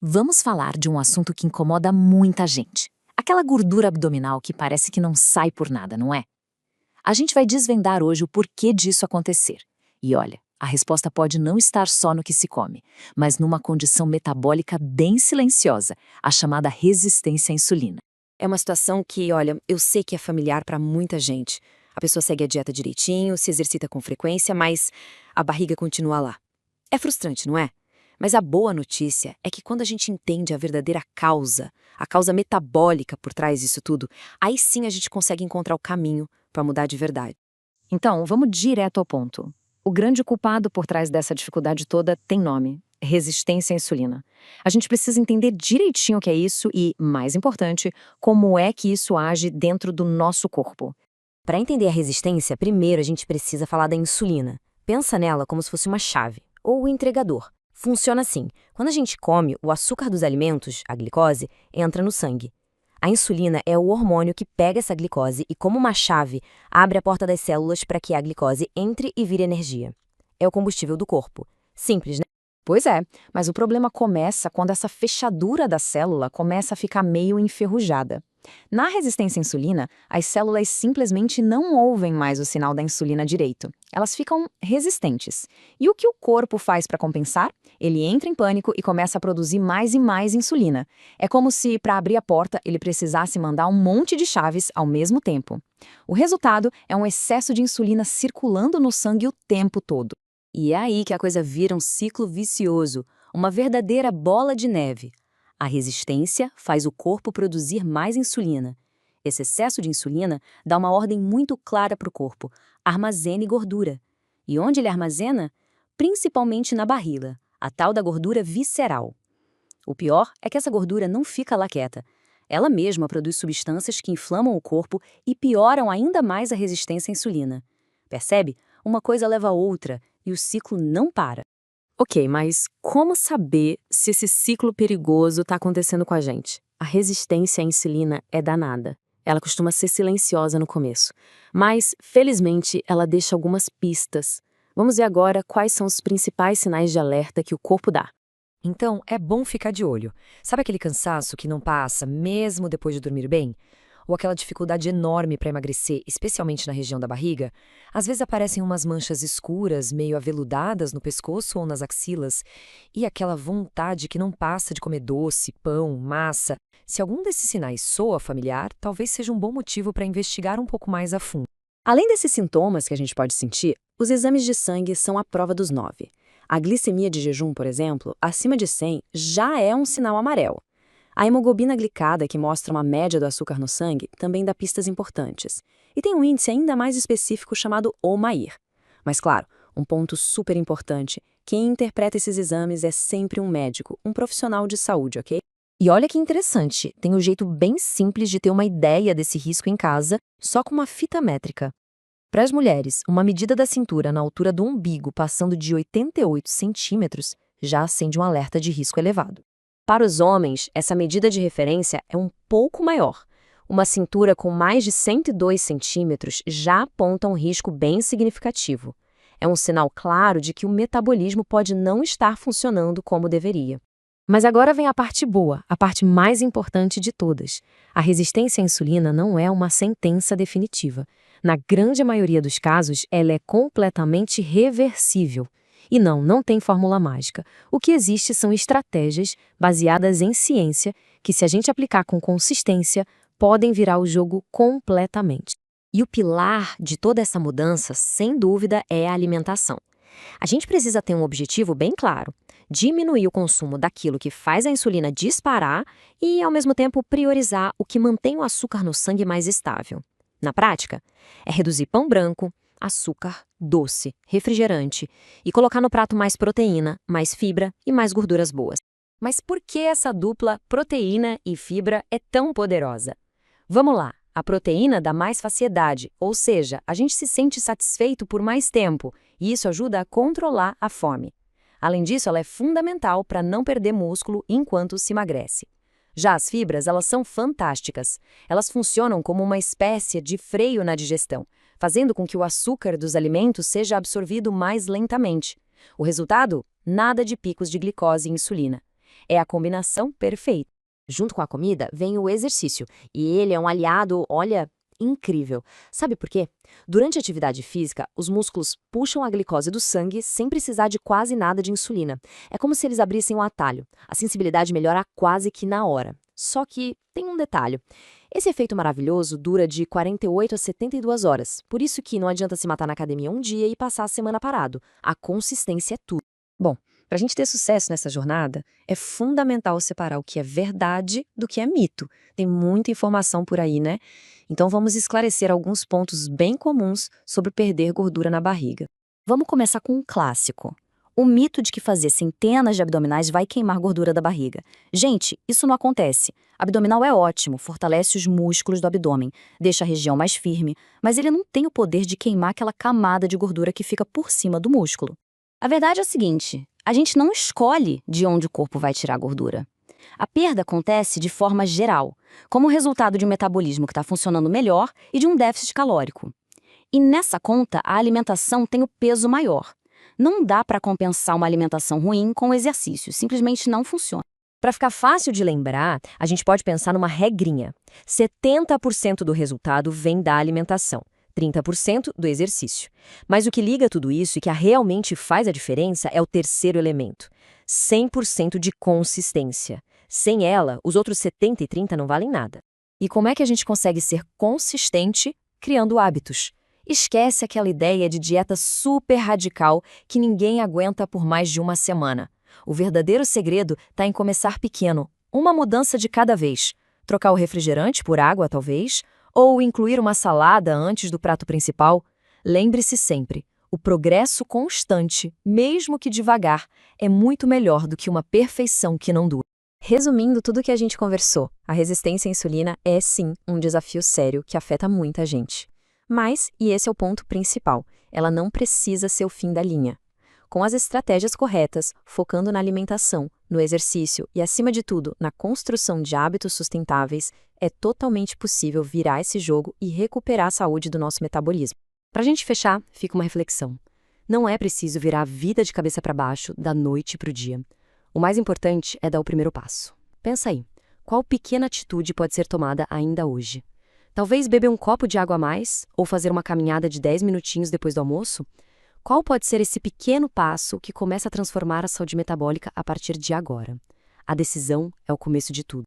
Vamos falar de um assunto que incomoda muita gente. Aquela gordura abdominal que parece que não sai por nada, não é? A gente vai desvendar hoje o porquê disso acontecer. E olha, a resposta pode não estar só no que se come, mas numa condição metabólica bem silenciosa, a chamada resistência à insulina. É uma situação que, olha, eu sei que é familiar para muita gente. A pessoa segue a dieta direitinho, se exercita com frequência, mas a barriga continua lá. É frustrante, não é? Mas a boa notícia é que quando a gente entende a verdadeira causa, a causa metabólica por trás disso tudo, aí sim a gente consegue encontrar o caminho para mudar de verdade. Então, vamos direto ao ponto. O grande culpado por trás dessa dificuldade toda tem nome: resistência à insulina. A gente precisa entender direitinho o que é isso e, mais importante, como é que isso age dentro do nosso corpo. Para entender a resistência, primeiro a gente precisa falar da insulina. Pensa nela como se fosse uma chave, ou o entregador. Funciona assim: quando a gente come, o açúcar dos alimentos, a glicose, entra no sangue. A insulina é o hormônio que pega essa glicose e, como uma chave, abre a porta das células para que a glicose entre e vire energia. É o combustível do corpo. Simples, né? Pois é, mas o problema começa quando essa fechadura da célula começa a ficar meio enferrujada. Na resistência à insulina, as células simplesmente não ouvem mais o sinal da insulina direito. Elas ficam resistentes. E o que o corpo faz para compensar? Ele entra em pânico e começa a produzir mais e mais insulina. É como se, para abrir a porta, ele precisasse mandar um monte de chaves ao mesmo tempo. O resultado é um excesso de insulina circulando no sangue o tempo todo. E é aí que a coisa vira um ciclo vicioso, uma verdadeira bola de neve. A resistência faz o corpo produzir mais insulina. Esse excesso de insulina dá uma ordem muito clara para o corpo: armazene gordura. E onde ele armazena? Principalmente na barriga, a tal da gordura visceral. O pior é que essa gordura não fica lá quieta. Ela mesma produz substâncias que inflamam o corpo e pioram ainda mais a resistência à insulina. Percebe? Uma coisa leva a outra e o ciclo não para. Ok, mas como saber se esse ciclo perigoso está acontecendo com a gente? A resistência à insulina é danada. Ela costuma ser silenciosa no começo, mas, felizmente, ela deixa algumas pistas. Vamos ver agora quais são os principais sinais de alerta que o corpo dá. Então, é bom ficar de olho. Sabe aquele cansaço que não passa mesmo depois de dormir bem? Ou aquela dificuldade enorme para emagrecer, especialmente na região da barriga? Às vezes aparecem umas manchas escuras, meio aveludadas no pescoço ou nas axilas, e aquela vontade que não passa de comer doce, pão, massa. Se algum desses sinais soa familiar, talvez seja um bom motivo para investigar um pouco mais a fundo. Além desses sintomas que a gente pode sentir, os exames de sangue são a prova dos 9. A glicemia de jejum, por exemplo, acima de 100, já é um sinal amarelo. A hemoglobina glicada, que mostra uma média do açúcar no sangue, também dá pistas importantes. E tem um índice ainda mais específico chamado OMAIR. Mas claro, um ponto super importante: quem interpreta esses exames é sempre um médico, um profissional de saúde, ok? E olha que interessante, tem um jeito bem simples de ter uma ideia desse risco em casa, só com uma fita métrica. Para as mulheres, uma medida da cintura na altura do umbigo passando de 88 centímetros já acende um alerta de risco elevado. Para os homens, essa medida de referência é um pouco maior. Uma cintura com mais de 102 centímetros já aponta um risco bem significativo. É um sinal claro de que o metabolismo pode não estar funcionando como deveria. Mas agora vem a parte boa, a parte mais importante de todas. A resistência à insulina não é uma sentença definitiva. Na grande maioria dos casos, ela é completamente reversível. E não tem fórmula mágica. O que existe são estratégias baseadas em ciência que, se a gente aplicar com consistência, podem virar o jogo completamente. E o pilar de toda essa mudança, sem dúvida, é a alimentação. A gente precisa ter um objetivo bem claro: diminuir o consumo daquilo que faz a insulina disparar e, ao mesmo tempo, priorizar o que mantém o açúcar no sangue mais estável. Na prática, é reduzir pão branco, açúcar, doce, refrigerante e colocar no prato mais proteína, mais fibra e mais gorduras boas. Mas por que essa dupla proteína e fibra é tão poderosa? Vamos lá, a proteína dá mais saciedade, ou seja, a gente se sente satisfeito por mais tempo e isso ajuda a controlar a fome. Além disso, ela é fundamental para não perder músculo enquanto se emagrece. Já as fibras, elas são fantásticas. Elas funcionam como uma espécie de freio na digestão, fazendo com que o açúcar dos alimentos seja absorvido mais lentamente. O resultado? Nada de picos de glicose e insulina. É a combinação perfeita. Junto com a comida vem o exercício, e ele é um aliado, olha, incrível. Sabe por quê? Durante a atividade física, os músculos puxam a glicose do sangue sem precisar de quase nada de insulina. É como se eles abrissem um atalho. A sensibilidade melhora quase que na hora. Só que tem um detalhe. Esse efeito maravilhoso dura de 48 a 72 horas. Por isso que não adianta se matar na academia um dia e passar a semana parado. A consistência é tudo. Para a gente ter sucesso nessa jornada, é fundamental separar o que é verdade do que é mito. Tem muita informação por aí, né? Então vamos esclarecer alguns pontos bem comuns sobre perder gordura na barriga. Vamos começar com um clássico. O mito de que fazer centenas de abdominais vai queimar gordura da barriga. Gente, isso não acontece. Abdominal é ótimo, fortalece os músculos do abdômen, deixa a região mais firme, mas ele não tem o poder de queimar aquela camada de gordura que fica por cima do músculo. A verdade é a seguinte: a gente não escolhe de onde o corpo vai tirar a gordura. A perda acontece de forma geral, como resultado de um metabolismo que está funcionando melhor e de um déficit calórico. E nessa conta, a alimentação tem o peso maior. Não dá para compensar uma alimentação ruim com exercício, simplesmente não funciona. Para ficar fácil de lembrar, a gente pode pensar numa regrinha. 70% do resultado vem da alimentação, 30% do exercício. Mas o que liga tudo isso e que realmente faz a diferença é o terceiro elemento: 100% de consistência. Sem ela, os outros 70 e 30 não valem nada. E como é que a gente consegue ser consistente criando hábitos? Esquece aquela ideia de dieta super radical que ninguém aguenta por mais de uma semana. O verdadeiro segredo está em começar pequeno, uma mudança de cada vez. Trocar o refrigerante por água, talvez, ou incluir uma salada antes do prato principal. Lembre-se sempre, o progresso constante, mesmo que devagar, é muito melhor do que uma perfeição que não dura. Resumindo tudo que a gente conversou, a resistência à insulina é sim um desafio sério que afeta muita gente. Mas, e esse é o ponto principal, ela não precisa ser o fim da linha. Com as estratégias corretas, focando na alimentação, no exercício e, acima de tudo, na construção de hábitos sustentáveis, é totalmente possível virar esse jogo e recuperar a saúde do nosso metabolismo. Para a gente fechar, fica uma reflexão. Não é preciso virar a vida de cabeça para baixo da noite para o dia. O mais importante é dar o primeiro passo. Pensa aí, qual pequena atitude pode ser tomada ainda hoje? Talvez beber um copo de água a mais ou fazer uma caminhada de 10 minutinhos depois do almoço? Qual pode ser esse pequeno passo que começa a transformar a saúde metabólica a partir de agora? A decisão é o começo de tudo.